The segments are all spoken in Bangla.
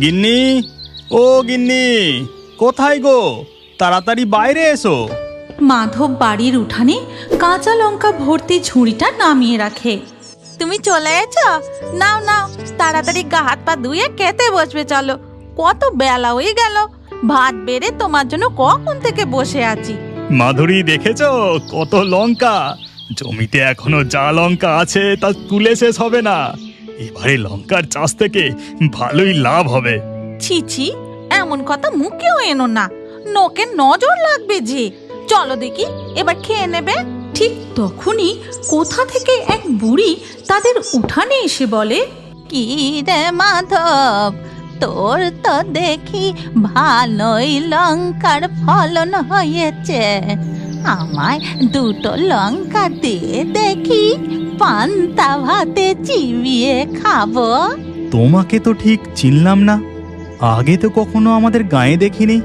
গিন্নি, ও গিন্নি, কোথায় গো? তাড়াতাড়ি বাইরে এসো। মাধব বাড়ির উঠানে কাঁচা লঙ্কা ভর্তি ঝুড়িটা নামিয়ে রাখে। তুমি চলে এসো? নাও নাও, তাড়াতাড়ি গা হাত পা ধুয়ে খেতে বসবে। চলো, কত বেলা হয়ে গেল, ভাত বেড়ে তোমার জন্য কখন থেকে বসে আছি। মাধুরী, দেখেছো কত লঙ্কা? জমিতে এখনো যা লঙ্কা আছে তা তুলে শেষ হবে না। এবারে লঙ্কার চাষ থেকে ভালোই লাভ হবে। ছি ছি, এমন কথা মুখেও এনো না, নোকে নজর লাগবে যে। চলো দেখি, এবার খেয়ে নেবে। ঠিক তখনই কোথা থেকে এক বুড়ি তাদের উঠানে এসে বলে, কি রে মাধব, তোর তো দেখি ভালোই লঙ্কার ফলন হয়েছে। আমায় দুটো লঙ্কা দিয়ে দেখি, পান্তা ভাতে চিবিয়ে খাবো। তোমাকে তো ঠিক চিনলাম না, আগে তো কখনো আমাদের গায়ে দেখিনি।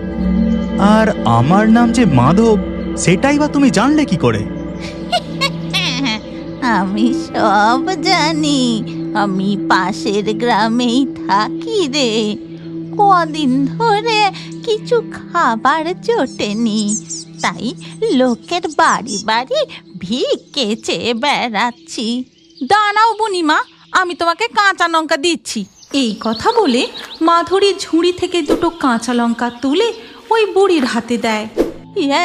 আর আমার নাম যে মাধব, সেটাই বা তুমি জানলে কি করে? আমি সব জানি, আমি পাশের গ্রামেই থাকি রে। কদিন ধরে কিছু খাবার জোটেনি, তাই লোকের বাড়ি বাড়ি ভিক্ষে চেয়ে বেড়াচ্ছি। দাঁড়াও বুনিমা, আমি তোমাকে কাঁচা লঙ্কা দিচ্ছি। এই কথা বলে মাধুরী ঝুড়ি থেকে দুটো কাঁচা লঙ্কা তুলে ওই বুড়ির হাতে দেয়।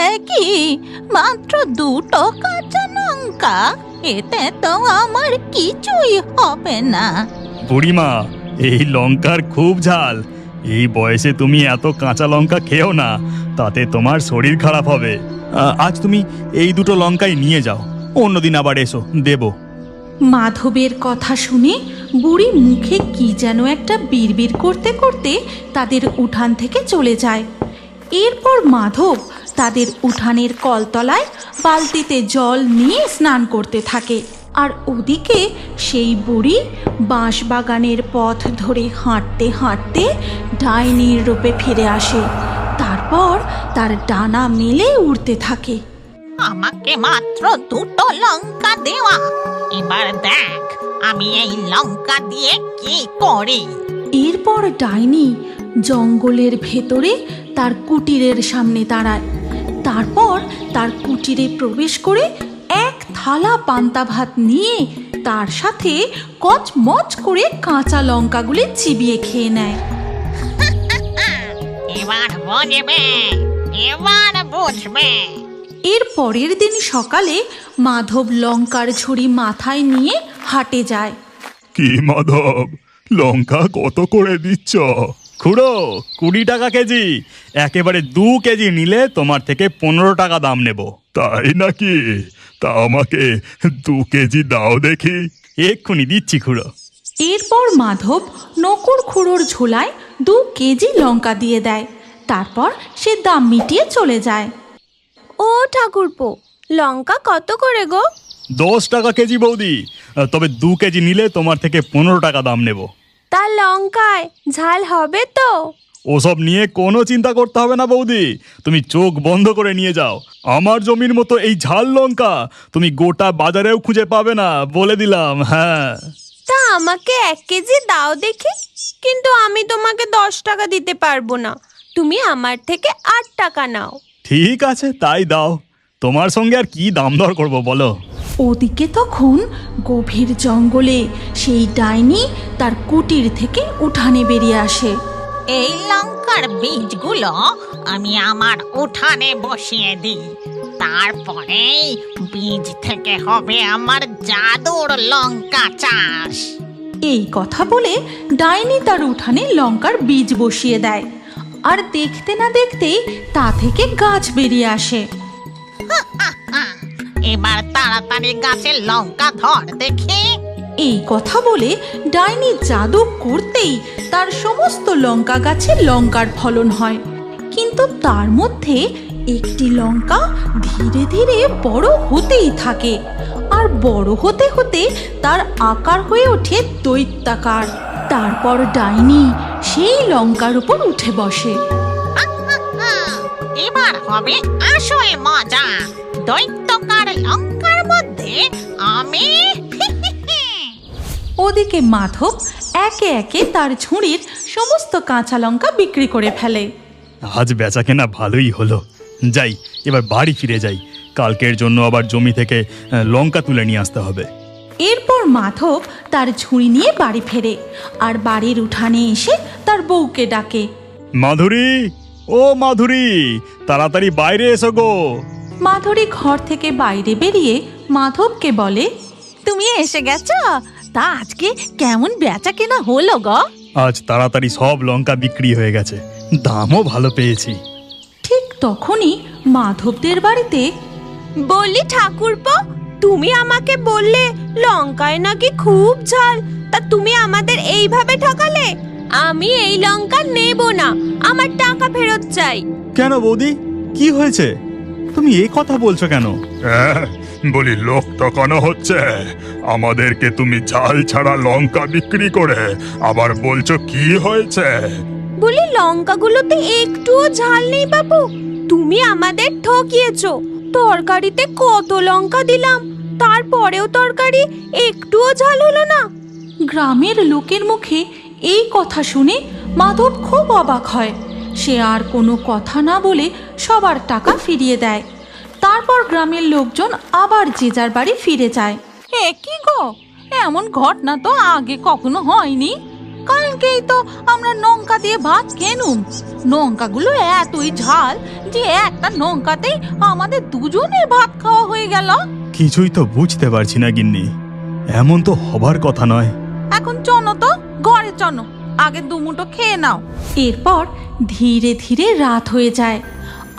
এ কি, মাত্র দুটো কাঁচা লঙ্কা? এতে তো আমার কিছুই হবে না। বুড়িমা, এই লঙ্কার খুব ঝাল। এই বয়সে তুমি এত কাঁচা লঙ্কা খেও না, তাতে তোমার শরীর খারাপ হবে। আজ তুমি এই দুটো লঙ্কাই নিয়ে যাও, অন্যদিন আবার এসো, দেব। মাধবের কথা শুনে বুড়ি মুখে কি যেন একটা বিড়বিড় করতে করতে তাদের উঠান থেকে চলে যায়। এরপর মাধব তাদের উঠানের কলতলায় বালতিতে জল নিয়ে স্নান করতে থাকে। আর ওদিকে সেই বুড়ি বাঁশবাগানের পথ ধরে হাঁটতে হাঁটতে ডাইনির রূপে ফিরে আসে। তারপর তার ডানা মেলে উড়তে থাকে। আমাকে মাত্র দুটো লঙ্কা দেওয়া, এবার দেখ আমি এই লঙ্কা দিয়ে কি করি। এরপর ডাইনি জঙ্গলের ভেতরে তার কুটিরের সামনে দাঁড়ায়। তারপর তার কুটিরে প্রবেশ করে এক থালা পান্তা ভাত নিয়ে তার সাথে কচমচ করে কাঁচা লঙ্কাগুলি চিবিয়ে খেয়ে নেয়। এবার বুঝবে, এবার বুঝবে। এর পরের দিন সকালে মাধব লঙ্কার ঝুড়ি মাথায় নিয়ে হাটে যায়। কি মাধব, লঙ্কা কত করে দিচ্ছ? খুড়ো, 20 টাকা কেজি। একেবারে 2 কেজি নিলে তোমার থেকে 15 টাকা দাম নেব। তাই নাকি? তা আমাকে 2 কেজি দাও দেখি। এক্ষুনি দিচ্ছি খুড়ো। এরপর মাধব নকুর খুড়োর ঝোলায় 2 কেজি লঙ্কা দিয়ে দেয়। তারপর সে দাম মিটিয়ে চলে যায়। ও ঠাকুরপো, লঙ্কা কত করে গো? 10 টাকা কেজি বৌদি, তবে 2 কেজি নিলে তোমার থেকে 15 টাকা দাম নেব। তার লঙ্কায় ঝাল হবে তো? ওসব নিয়ে কোনো চিন্তা করতে হবে না বৌদি, তুমি চোখ বন্ধ করে নিয়ে যাও। আমার জমির মতো এই ঝাল লঙ্কা তুমি গোটা বাজারেও খুঁজে পাবে না, বলে দিলাম। হ্যাঁ, তা আমাকে 1 কেজি দাও দেখি। কিন্তু আমি তোমাকে 10 টাকা দিতে পারবো না, তুমি আমার থেকে 8 টাকা নাও। ঠিক আছে, তাই দাও। তোমার সঙ্গে আর কি দাম দর করবো বলো? ওদিকে তখন গভীর জঙ্গলে সেই ডাইনি তার কুটির থেকে উঠানে বেরিয়ে আসে। এই লঙ্কার বীজগুলো আমি আমার উঠানে বসিয়ে দিই, তারপরে বীজ থেকে হবে আমার জাদুর লঙ্কা চাষ। এই কথা বলে ডাইনি তার উঠানে লঙ্কার বীজ বসিয়ে দেয়। আর দেখতে না দেখতেই তা থেকে গাছ বেরিয়ে আসে। এবার তাড়াতাড়ি গাছের লঙ্কা ধর দেখি। এই কথা বলে ডাইনি জাদু করতেই তার সমস্ত লঙ্কা গাছে লঙ্কার ফলন হয়। কিন্তু তার মধ্যে একটি লঙ্কা ধীরে ধীরে বড় হতেই থাকে। আর বড় হতে হতে তার আকার হয়ে ওঠে দৈত্যাকার। তারপর ডাইনি সেই লঙ্কার উপর উঠে বসে। এবার হবে আসল মজা, দৈত্যকার লঙ্কার মধ্যে আমি। ওদিকে মাধব একে একে তার ঝুড়ির সমস্ত কাঁচা লঙ্কা বিক্রি করে ফেলে। আজ বেচা কেনা ভালোই হলো। যাই, এবার বাড়ি ফিরে যাই। কালকের জন্য আবার জমি থেকে লঙ্কা তুলে নিয়ে আসতে হবে। এরপর মাধব তার ঝুড়ি নিয়ে বাড়ি ফেরে আর বাড়ির উঠানে এসে তার বউকে ডাকে। মাধুরী, ও মাধুরী, তাড়াতাড়ি বাইরে এসো গো। মাধুরী ঘর থেকে বাইরে বেরিয়ে মাধবকে বলে, তুমি এসে গেছো? তা আজকে কেমন বেচা কেনা হলো গো? আজ তাড়াতাড়ি সব লঙ্কা বিক্রি হয়ে গেছে, দামও ভালো পেয়েছি। ঠিক তখনই মাধবদের বাড়িতে বললি ঠাকুরপো, তুমি আমাকে বললে লঙ্কায় নাকি খুব ঝাল, তা তুমি আমাদের এইভাবে ঠকালে। আমি এই লঙ্কা নেব না, আমার টাকা ফেরত চাই। কেন বৌদি, কি হয়েছে? তুমি এই কথা বলছো কেন? বলি লোক ঠকানো হচ্ছে। আমাদেরকে তুমি ঝাল ছাড়া লঙ্কা বিক্রি করে আবার বলছো কি হয়েছে? বলি লঙ্কাগুলোতে একটুও ঝাল নেই বাবু, তুমি আমাদের ঠকিয়েছো। তরকারিতে কত লঙ্কা দিলাম, তারপরেও তরকারি একটুও ঝাল হলো না। গ্রামের লোকের মুখে এই কথা শুনে মাধব খুব অবাক হয়। সে আর কোনো কথা না বলে সবার টাকা ফিরিয়ে দেয়। তারপর গ্রামের লোকজন আবার যে যার বাড়ি ফিরে যায়। এ কি গো, এমন ঘটনা তো আগে কখনো হয়নি। কালকেই তো আমরা লঙ্কা দিয়ে ভাত খেলুম। লঙ্কাগুলো এতই ঝাল যে একটা লঙ্কাতেই আমাদের দুজনের ভাত খাওয়া হয়ে গেল। কিছুই তো বুঝতে পারছি না গিন্নি, এমন তো হবার কথা নয়। এখন চলো তো ঘরে চলো, আগে দুমুটো খেয়ে নাও। এরপর ধীরে ধীরে রাত হয়ে যায়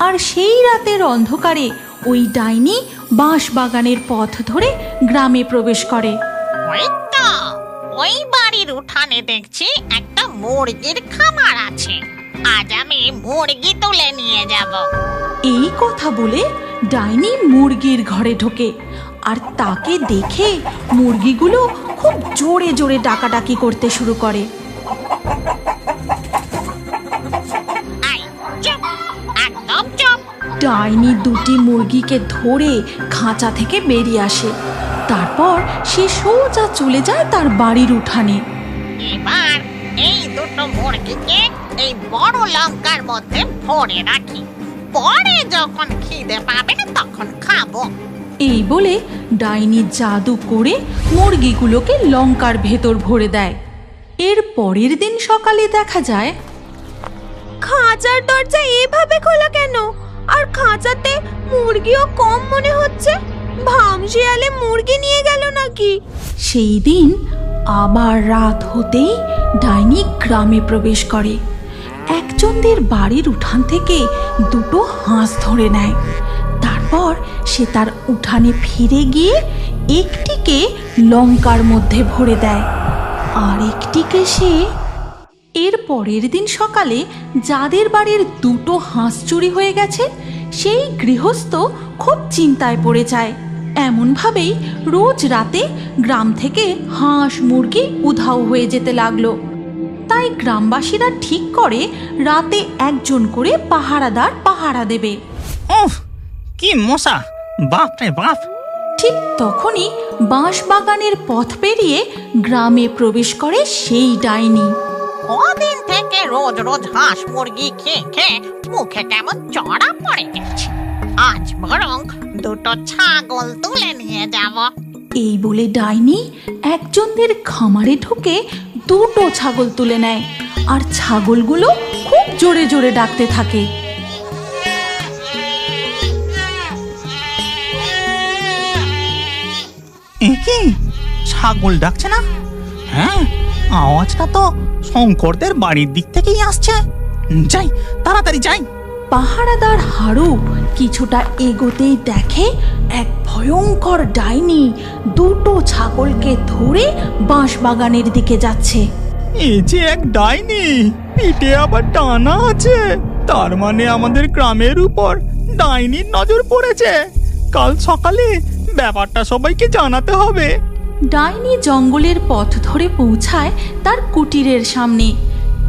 আর সেই রাতের অন্ধকারে ওই ডাইনি বাঁশ বাগানের পথ ধরে গ্রামে প্রবেশ করে। ওই তো, ওই বাড়ির উঠানে দেখছি একটা মুরগির খামার আছে। আজ আমি মুরগি তুলে নিয়ে যাব। এই কথা বলে ডাইনি মুরগির ঘরে ঢোকে আর তাকে দেখে মুরগিগুলো খুব জোরে জোরে ডাকাডাকি করতে শুরু করে। আই, চুপ, একদম চুপ। ডাইনি দুটি মুরগিকে ধরে খাঁচা থেকে বেরিয়ে আসে। তারপর সে সোজা চলে যায় তার বাড়ির উঠানে। এবার এই দুটো মুরগিকে এই বড় লঙ্কার মধ্যে ভরে রাখি, পরে যখন খিদে পাবে তখন খাবো। এই বলে ডাইনি জাদু করে মুরগিগুলোকে লঙ্কার ভেতর ভরে দেয়। এর পরের দিন সকালে দেখা যায় খাঁচার দরজা এভাবে খোলা কেন? আর খাঁচাতে মুরগিও কম মনে হচ্ছে। ভামশিয়ালে মুরগি নিয়ে গেল নাকি? সেই দিন আবার রাত হতেই ডাইনি গ্রামে প্রবেশ করে। একজনদের বাড়ির উঠান থেকে দুটো হাঁস ধরে নেয়। তারপর সে তার উঠানে ফিরে গিয়ে একটিকে লঙ্কার মধ্যে ভরে দেয় আর একটিকে সে। এর পরের দিন সকালে যাদের বাড়ির দুটো হাঁস চুরি হয়ে গেছে সেই গৃহস্থ খুব চিন্তায় পড়ে যায়। এমনভাবেই রোজ রাতে গ্রাম থেকে হাঁস মুরগি উধাও হয়ে যেতে লাগলো। তাই গ্রামবাসীরা ঠিক করে রাতে একজন করে পাহারাদার পাহারা দেবে। উফ, কি মশা, বাপ রে বাপ। ঠিক তখনই বাঁশ বাগানের পথ পেরিয়ে গ্রামে প্রবেশ করে সেই ডাইনি। কদিন থেকে রোজ রোজ হাঁস মুরগি খেয়ে খেয়ে মুখে কেমন চড়া পড়ে গেছে। আজ বরং দুটো ছাগল তুলে নিয়ে যাব। এই বলে ডাইনি একজনদের খামারে ঢুকে দুটো ছাগল তুলে নেয় আর ছাগলগুলো খুব জোরে জোরে ডাকতে থাকে। কি ছাগল ডাকছে না? হ্যাঁ, আওয়াজটা তো শঙ্করদের বাড়ির দিক থেকেই আসছে। যাই, তাড়াতাড়ি যাই। পাহারাদার হারু কিছুটা এগোতেই দেখে এক ভয়ঙ্কর ডাইনি দুটো ছাগলকে ধরে বাঁশ বাগানের দিকে যাচ্ছে। এই যে এক ডাইনি, পিঠে আবার টানা আছে, তার মানে আমাদের গ্রামের উপর ডাইনির নজর পড়েছে। কাল সকালে ব্যাপারটা সবাইকে জানাতে হবে। ডাইনি জঙ্গলের পথ ধরে পৌঁছায় তার কুটিরের সামনে।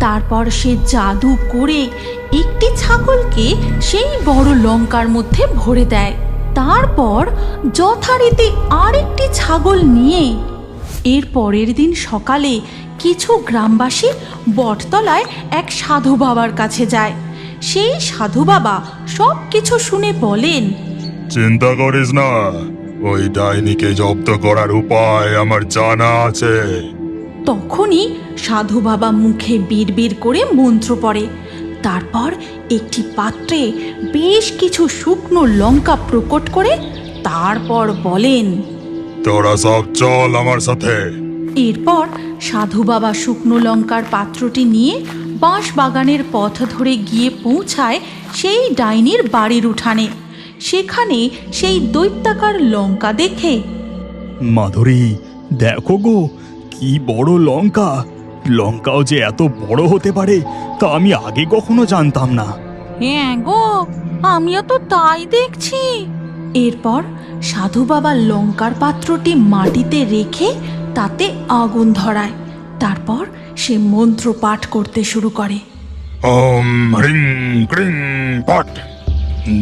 তারপর সে জাদু করে একটি ছাগলকে সেই বড় লঙ্কার মধ্যে ভরে দেয়। তারপর যথারীতি আরেকটি ছাগল নিয়ে এর পরের দিন সকালে কিছু গ্রামবাসী বটতলায় এক সাধু বাবার কাছে যায়। সেই সাধু বাবা সব কিছু শুনে বলেন, চিন্তা করিস না, ওই ডাইনিকে জব্দ করার উপায় আমার জানা আছে। তখনই সাধু বাবা মুখে বিড়বিড় করে মন্ত্র পড়ে। তারপর একটি পাত্রে বেশ কিছু শুকনো লঙ্কা প্রকট করে তারপর বলেন, তোরা সব চল আমার সাথে। এরপর সাধু বাবা শুকনো লঙ্কার পাত্রটি নিয়ে বাঁশ বাগানের পথ ধরে গিয়ে পৌঁছায় সেই ডাইনির বাড়ির উঠানে। সেখানে সেই দৈত্যাকার লঙ্কা দেখে, মাধুরী, দেখো গো, কি বড় লঙ্কা! লঙ্কাও যে এত বড় হতে পারে তা আমি আগে কখনো জানতাম না। হ্যাঁ গো, আমিও তো তাই দেখছি। এরপর সাধু বাবা লঙ্কার পাত্রটি মাটিতে রেখে তাতে আগুন ধরায়। তারপর সে মন্ত্র পাঠ করতে শুরু করে। ওম হ্রিং ক্রিং পট,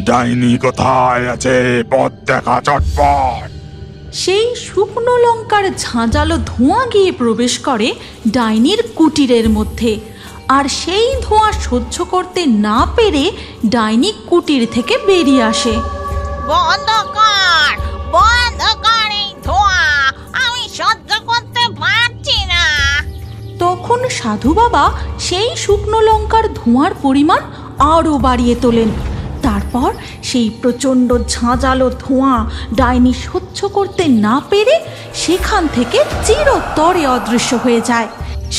ডাইনি কোথায় আছে পথ দেখা চটপট। সেই শুকনো লঙ্কার ঝাঁঝালো ধোঁয়া গিয়ে প্রবেশ করে ডাইনির কুটিরের মধ্যে। আর সেই ধোঁয়া সহ্য করতে না পেরে ডাইনি কুটির থেকে বেরিয়ে আসে। বন্ধ কর এই ধোঁয়া, আমি সহ্য করতে পারছি না। তখন সাধু বাবা সেই শুকনো লঙ্কার ধোঁয়ার পরিমাণ আরও বাড়িয়ে তোলেন। তারপর সেই প্রচণ্ড ঝাঁঝালো ধোঁয়া ডাইনি সহ্য করতে না পেরে সেখান থেকে চিরতরে অদৃশ্য হয়ে যায়।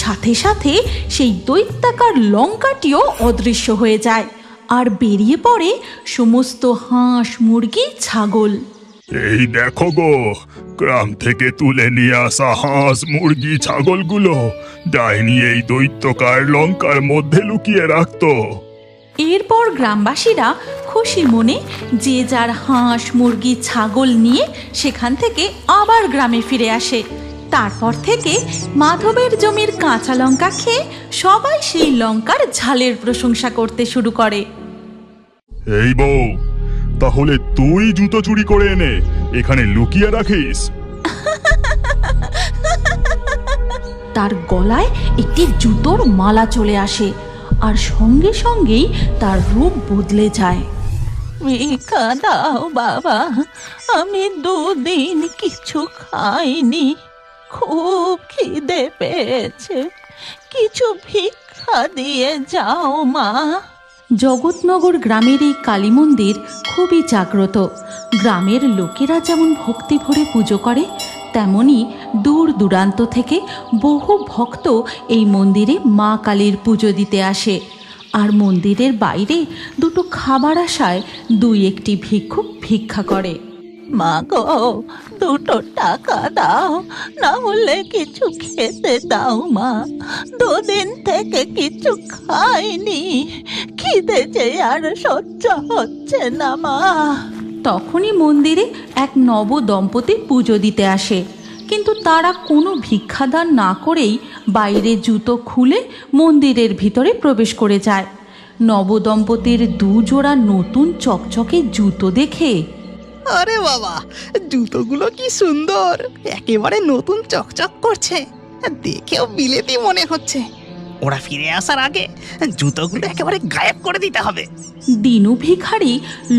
সাথে সাথে সেই দৈত্যাকার লঙ্কাটিও অদৃশ্য হয়ে যায়। আর বেরিয়ে পড়ে সমস্ত হাঁস, মুরগি, ছাগল। এই দেখো গো, গ্রাম থেকে তুলে নিয়ে আসা হাঁস, মুরগি, ছাগলগুলো ডাইনি এই দৈত্যকার লঙ্কার মধ্যে লুকিয়ে রাখতো। এরপর গ্রামবাসীরা খুশি মনে যে যার হাঁস, মুরগি, ছাগল নিয়ে সেখান থেকে আবার গ্রামে ফিরে আসে। তারপর থেকে মাধবের জমির কাঁচা লঙ্কা খেয়ে সবাই সেই লঙ্কার ঝালের প্রশংসা করতে শুরু করে। এই বউ, তাহলে তুই জুতো চুরি করে এনে এখানে লুকিয়ে রাখিস? তার গলায় একটি জুতোর মালা চলে আসে আর সঙ্গে সঙ্গেই তার রূপ বদলে যায়। ভিক্ষা দাও বাবা, আমি দুদিন কিছু খাইনি, খুব খিদে পেয়েছে, কিছু ভিক্ষা দিয়ে যাও মা। জগৎনগর গ্রামের এই কালী মন্দির খুবই জাগ্রত। গ্রামের লোকেরা যেমন ভক্তি ভরে পুজো করে, তেমনি দূর দূরান্ত থেকে বহু ভক্ত এই মন্দিরে মা কালীর পুজো দিতে আসে। আর মন্দিরের বাইরে দুটো খাবার আশায় দুই একটি ভিক্ষুক ভিক্ষা করে। মা গো, দুটো টাকা দাও, না হলে কিছু খেতে দাও মা, দুদিন থেকে কিছু খাইনি, খিদে যে আর সহ্য হচ্ছে না মা। তখনই মন্দিরে এক নব দম্পতি পুজো দিতে আসে, কিন্তু তারা কোনো ভিক্ষাদান না করেই বাইরে জুতো খুলে মন্দিরের ভিতরে প্রবেশ করে যায়। নবদম্পতির দুজোড়া নতুন চকচকে জুতো দেখে, আরে বাবা, জুতোগুলো কি সুন্দর, একেবারে নতুন চকচক করছে, দেখেও বিলেতি মনে হচ্ছে। ওরা ফিরে আসার আগে জুতোগুলো একেবারে গায়েব করে দিতে হবে। দিনু ভিখারি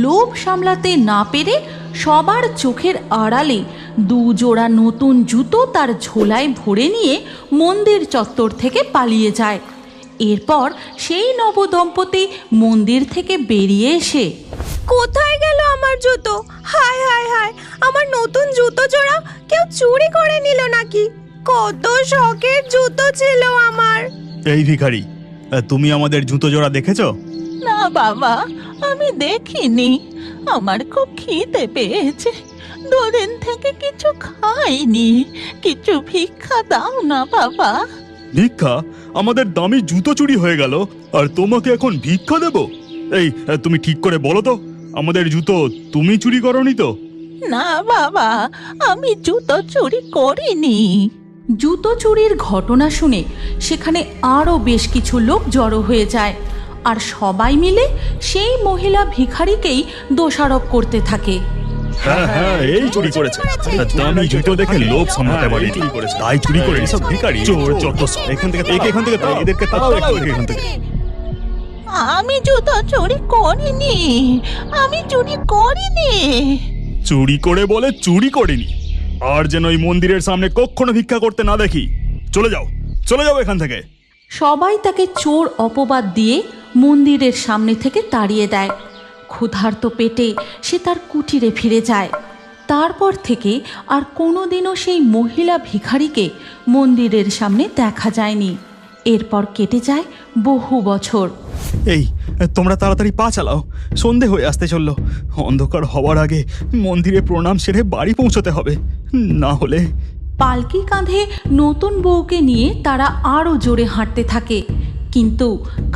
লোভ সামলাতে না পেরে সবার চোখের আড়ালে দুজোড়া নতুন জুতো তার ঝোলায় ভরে নিয়ে মন্দির চত্বর থেকে পালিয়ে যায়। এরপর সেই নবদম্পতি মন্দির থেকে বেরিয়ে এসে, কোথায় গেল আমার জুতো? হায় হায় হায়, আমার নতুন জুতো জোড়া কেউ চুরি করে নিল নাকি? কত শখের জুতো ছিল আমার। এই ভিখারি, তুমি আমাদের জুতো জোড়া দেখেছো? না বাবা, আমি দেখিনি, আমার খুব খিদে পেয়েছে, দুদিন থেকে কিছু খাইনি, কিছু ভিক্ষা দাও না বাবা। ভিক্ষা? আমাদের দামি জুতো চুরি হয়ে গেল আর তোমাকে এখন ভিক্ষা দেব? এই, তুমি ঠিক করে বলো তো, আমাদের জুতো তুমি চুরি করনি তো? না বাবা, আমি জুতো চুরি করিনি। জুতো চুরির ঘটনা শুনে সেখানে আরও বেশ কিছু লোক জড়ো হয়ে যায় আর সবাই মিলে সেই মহিলা ভিখারিকেই দোষারোপ করতে থাকে। হ্যাঁ হ্যাঁ, এই চুরি করেছে। দামি জুতো দেখে লোভ সামলাতে পারি, চুরি করেছে, তাই চুরি করে সব ভিখারি চোর যত সব। এখান থেকে তাড়াও, এদেরকে তাড়াও এখান থেকে। আমি জুতো চুরি করিনি, আমি চুরি করিনি। চুরি করে বলে চুরি করিনি, আর যেন ওই মন্দিরের সামনে কখনো ভিক্ষা করতে না দেখি। চলে যাও এখান থেকে। সবাই তাকে চোর অপবাদ দিয়ে মন্দিরের সামনে থেকে তাড়িয়ে দেয়। ক্ষুধার্ত পেটে সে তার কুটিরে ফিরে যায়। তারপর থেকে আর কোনোদিনও সেই মহিলা ভিখারিকে মন্দিরের সামনে দেখা যায়নি। এরপর কেটে যায় বহু বছর। এই তোমরা তাড়াতাড়ি পা চালাও, সন্ধে হয়ে আসতে চললো। অন্ধকার হওয়ার আগে মন্দিরে প্রণাম সেরে বাড়ি পৌঁছতে হবে, না হলে। পালকি কাঁধে নতুন বউকে নিয়ে তারা আরও জোরে হাঁটতে থাকে, কিন্তু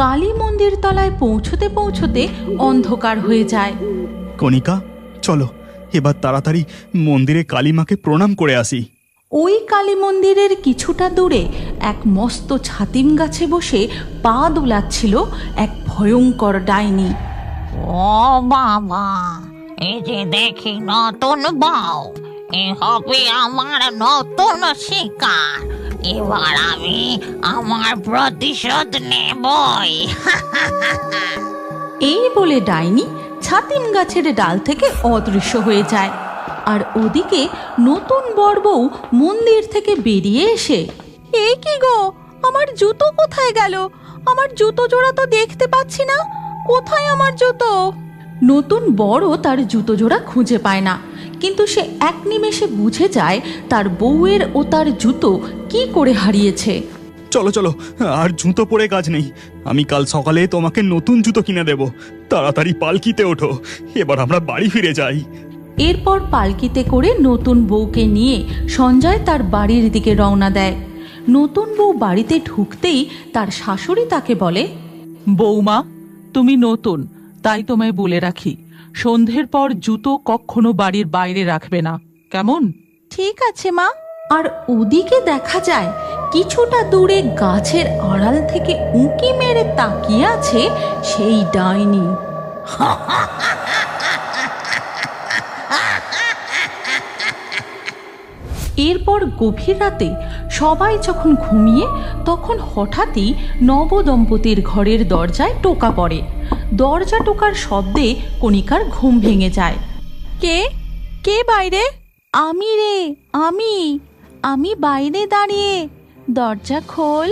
কালী মন্দির তলায় পৌঁছতে পৌঁছতে অন্ধকার হয়ে যায়। কণিকা, চলো এবার তাড়াতাড়ি মন্দিরে কালীমাকে প্রণাম করে আসি। ওই কালী মন্দিরের কিছুটা দূরে এক মস্ত ছাতিম গাছে বসে পা দোলাচ্ছিল এক ভয়ঙ্কর ডাইনি। ও বাবা, এই যে দেখি নতুন বউ, এ হবে আমার নতুন শিকার। এবার আমি আমার প্রতিশোধ নেবই। এই বলে ডাইনি ছাতিম গাছের ডাল থেকে অদৃশ্য হয়ে যায়। আর ওদিকে নতুন বর বউ মন্দির থেকে বেরিয়ে এসে, এ কি গো, আমার জুতো কোথায় গেল? আমার জুতো জোড়া তো দেখতে পাচ্ছি না, কোথায় আমার জুতো? নতুন বরও তার জুতো জোড়া খুঁজে পায় না, কিন্তু সে এক নিমেষে বুঝে যায় তার বউয়ের ও তার জুতো কি করে হারিয়েছে। চলো, আর জুতো পরে কাজ নেই। আমি কাল সকালে তোমাকে নতুন জুতো কিনে দেব। তাড়াতাড়ি পালকিতে ওঠো, এবার আমরা বাড়ি ফিরে যাই। এরপর পালকিতে করে নতুন বউকে নিয়ে সঞ্জয় তার বাড়ির দিকে রওনা দেয়। নতুন বউ বাড়িতে ঢুকতেই তার শাশুড়ি তাকে বলে, বৌমা, তুমি নতুন, তাই তোমায় বলে রাখি, সন্ধ্যের পর জুতো কখনো বাড়ির বাইরে রাখবে না, কেমন? ঠিক আছে মা। আর ওদিকে দেখা যায় কিছুটা দূরে গাছের আড়াল থেকে উঁকি মেরে তাকিয়ে আছে সেই ডাইনি। এরপর গভীর রাতে সবাই যখন ঘুমিয়ে, তখন হঠাৎই নবদম্পতির ঘরের দরজায় টোকা পড়ে। দরজা টোকার শব্দে কণিকার ঘুম ভেঙে যায়। কে কে বাইরে? আমি রে, আমি বাইরে দাঁড়িয়ে। দরজা খোল,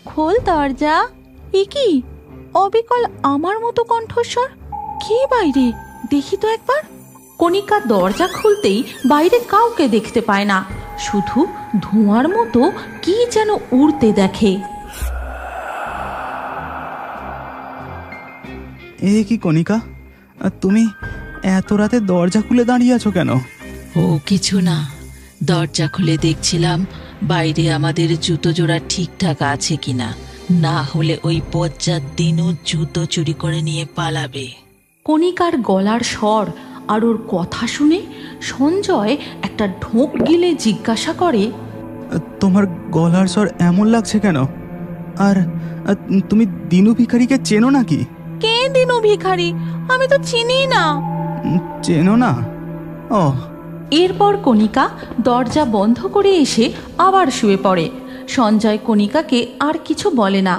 খোল দরজা। এ কি অবিকল আমার মতো কণ্ঠস্বর? কে বাইরে? দেখি তো একবার। কণিকা দরজা খুলতেই বাইরে কাউকে দেখতে পায় না, শুধু ধোঁয়ার মতো কি যেন উড়তে দেখে। এ কি কণিকা, তুমি এত রাতে দরজা খুলে দাঁড়িয়ে আছো কেন? ও কিছু না, দরজা খুলে দেখছিলাম বাইরে আমাদের জুতো জোড়া ঠিকঠাক আছে কিনা, না হলে ওই বজ্জাত দিনু জুতো চুরি করে নিয়ে পালাবে। কণিকার গলার স্বর আর ওর কথা শুনে সঞ্জয় একটা ঢোক গিলে জিজ্ঞাসা করে, তোমার গলার স্বর এমন লাগছে কেন? আর তুমি দিনু ভিখারিকে চেনো নাকি? কে দিনু ভিখারি? আমি তো চিনি না। চেনো না? ও। এরপর কণিকা দরজা বন্ধ করে এসে আবার শুয়ে পড়ে। সঞ্জয় কণিকাকে আর কিছু বলে না।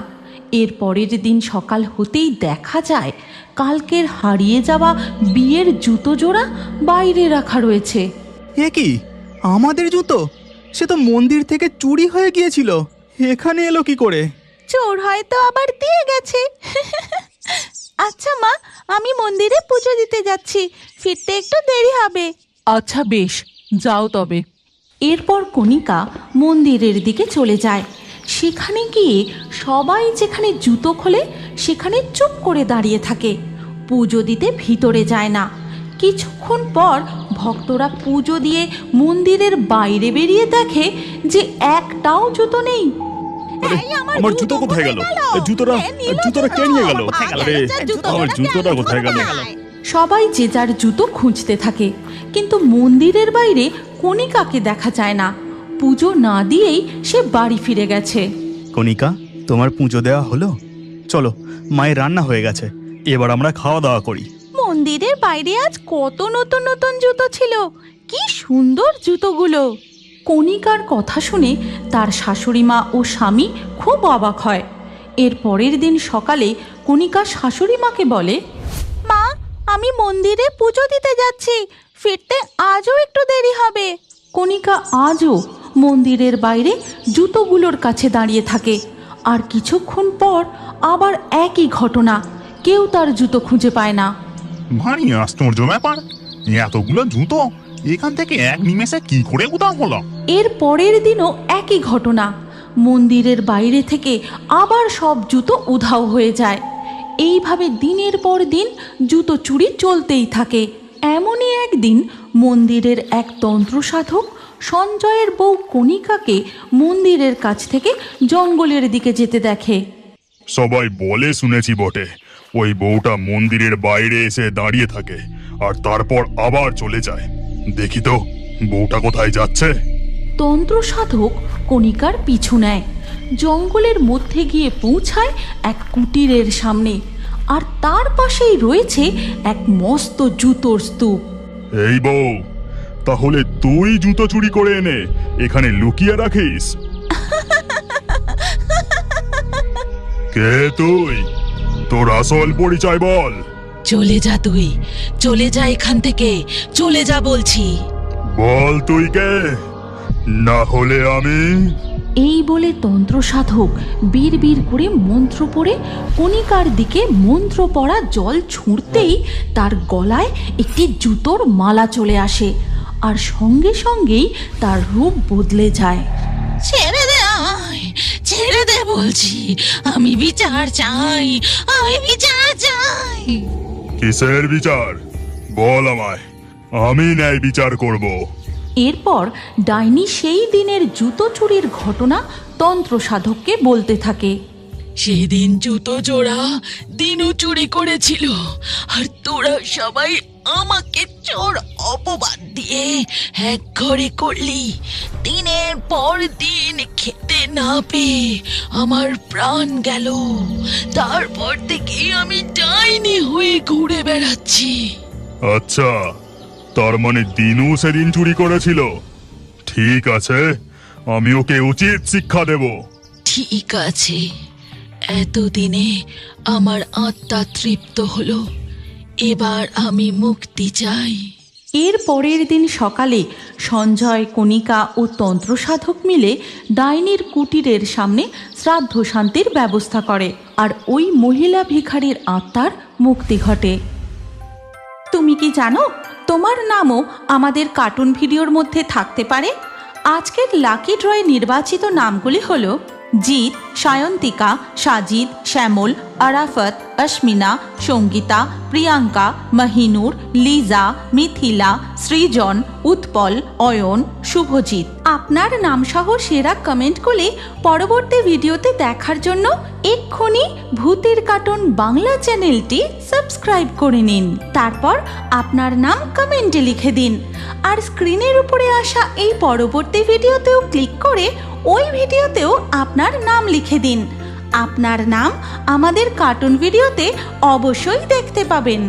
এর পরের দিন সকাল হতেই দেখা যায় কালকের হারিয়ে যাওয়া বিয়ের জুতো জোড়া বাইরে রাখা রয়েছে। এ কি, আমাদের জুতো? সে তো মন্দির থেকে চুরি হয়ে গিয়েছিল, এখানে এলো কি করে? চোর হয়তো আবার দিয়ে গেছে। আচ্ছা মা, আমি মন্দিরে পুজো দিতে যাচ্ছি, ফিরতে একটু দেরি হবে। আচ্ছা বেশ, যাও তবে। এরপর কণিকা মন্দিরের দিকে চলে যায়। সেখানে গিয়ে সবাই যেখানে জুতো খোলে সেখানে চুপ করে দাঁড়িয়ে থাকে, পুজো দিতে ভিতরে যায় না। কিছুক্ষণ পর ভক্তরা পুজো দিয়ে মন্দিরের বাইরে বেরিয়ে দেখে যে একটাও জুতো নেই। আমার জুতো কোথায় গেল? জুতোটা কে নিয়ে গেল? আরে আমার জুতোটা কোথায় গেল? সবাই যে যার জুতো খুঁজতে থাকে, কিন্তু মন্দিরের বাইরে কণিকাকে দেখা যায় না। পুজো না দিয়েই সে বাড়ি ফিরে গেছে। কণিকা, তোমার পুজো দেওয়া হলো? চলো, মায়ের রান্না হয়ে গেছে, এবার আমরা খাওয়া দাওয়া করি। মন্দির মন্দিরের বাইরে আজ কত নতুন নতুন জুতো ছিল, কি সুন্দর জুতোগুলো। কণিকার কথা শুনে তার শাশুড়ি মা ও স্বামী খুব অবাক হয়। এর পরের দিন সকালে কণিকা শাশুড়ি মাকে বলে, মা, আমি মন্দিরে পুজো দিতে যাচ্ছি, ফিরতে আজও একটু দেরি হবে। কণিকা আজও মন্দিরের বাইরে জুতোগুলোর কাছে দাঁড়িয়ে থাকে। আর কিছুক্ষণ পর আবার একই ঘটনা, কেউ তার জুতো খুঁজে পায় না। ভারী আশ্চর্য ব্যাপার, এতগুলো জুতো এখান থেকে এক নিমেষে কি করে উধাও হলো? এর পরের দিনও একই ঘটনা, মন্দিরের বাইরে থেকে আবার সব জুতো উধাও হয়ে যায়। এইভাবে দিনের পর দিন জুতো চুরি চলতেই থাকে। এমনই একদিন মন্দিরের এক তন্ত্র সাধক সঞ্জয়ের বউ কণিকাকে মন্দিরের কাছ থেকে জঙ্গলের দিকে যেতে দেখে। সবাই বলে শুনেছি বটে, ওই বউটা মন্দিরের বাইরে এসে দাঁড়িয়ে থাকে আর তারপর আবার চলে যায়। দেখি তো বউটা কোথায় যাচ্ছে। তন্ত্র সাধক কণিকার পিছু নেয়, জঙ্গলের মধ্যে গিয়ে পৌঁছায় এক কুটিরের সামনে। আর তার পাশেই রয়েছে এক মস্ত জুতোর স্তূপ। এই বউ, তাহলে তুই জুতো চুরি করে এনে এখানে লুকিয়ে রাখিস? কে তুই? তোর আসল পরিচয় বল। চলে যা তুই, চলে যা এখান থেকে, চলে যা বলছি। বল তুই কে, না হলে আমি। এই বলে তন্ত্র সাধক বীর করে মন্ত্র পড়ে কণিকার দিকে মন্ত্র পড়া জল ছুঁড়তেই তার গলায় একটি জুতোর মালা চলে আসে। আর সঙ্গে সঙ্গেই তার রূপ বদলে যায়। ছেড়ে দে আমায়, ছেড়ে দে বলছি, আমি বিচার চাই, আমি বিচার চাই। কিসের বিচার বল আমায়, আমি ন্যায় বিচার করব। এরপর ডাইনি সেই দিনের জুতো চুরির ঘটনা তন্ত্র সাধককে বলতে থাকে। সেদিন জুতো জোড়া দিনু চুরি করেছিল, আর তোরা সবাই আমাকে চোর অপবাদ দিয়ে এক ঘরে করলি। দিনের পর দিন খেতে না পেয়ে আমার প্রাণ গেল, তারপর থেকে আমি ডাইনি হয়ে ঘুরে বেড়াচ্ছি। আচ্ছা, তার মানে দিনু সেদিন চুরি করেছিল। ঠিক আছে, আমি ওকে উচিত শিক্ষা দেব। ঠিক আছে, এতদিনে আমার আত্মা তৃপ্ত হলো, এবার আমি মুক্তি চাই। এর পরের দিন সকালে সঞ্জয়, কণিকা ও তন্ত্র সাধক মিলে ডাইনির কুটিরের সামনে শ্রাদ্ধ শান্তির ব্যবস্থা করে। আর ওই মহিলা ভিখারির আত্মার মুক্তি ঘটে। তুমি কি জানো, তোমার নামও আমাদের কার্টুন ভিডিওর মধ্যে থাকতে পারে। আজকের লাকি ড্রয়ে নির্বাচিত নামগুলি হলো জিৎ, সায়ন্তিকা, সাজিদ, শ্যামল, আরাফত, অস্মিনা, সঙ্গীতা, প্রিয়াঙ্কা, মাহিনুর, লিজা, মিথিলা, সৃজন, উৎপল, অয়ন, শুভজিৎ। আপনার নামসহ সেরা কমেন্ট করে পরবর্তী ভিডিওতে দেখার জন্য এক্ষুনি ভূতের কার্টুন বাংলা চ্যানেলটি সাবস্ক্রাইব করে নিন। তারপর আপনার নাম কমেন্টে লিখে দিন। আর স্ক্রিনের উপরে আসা এই পরবর্তী ভিডিওতেও ক্লিক করে ওই ভিডিওতেও আপনার নাম লিখে দিন। আপনার নাম আমাদের কার্টুন ভিডিওতে অবশ্যই দেখতে পাবেন।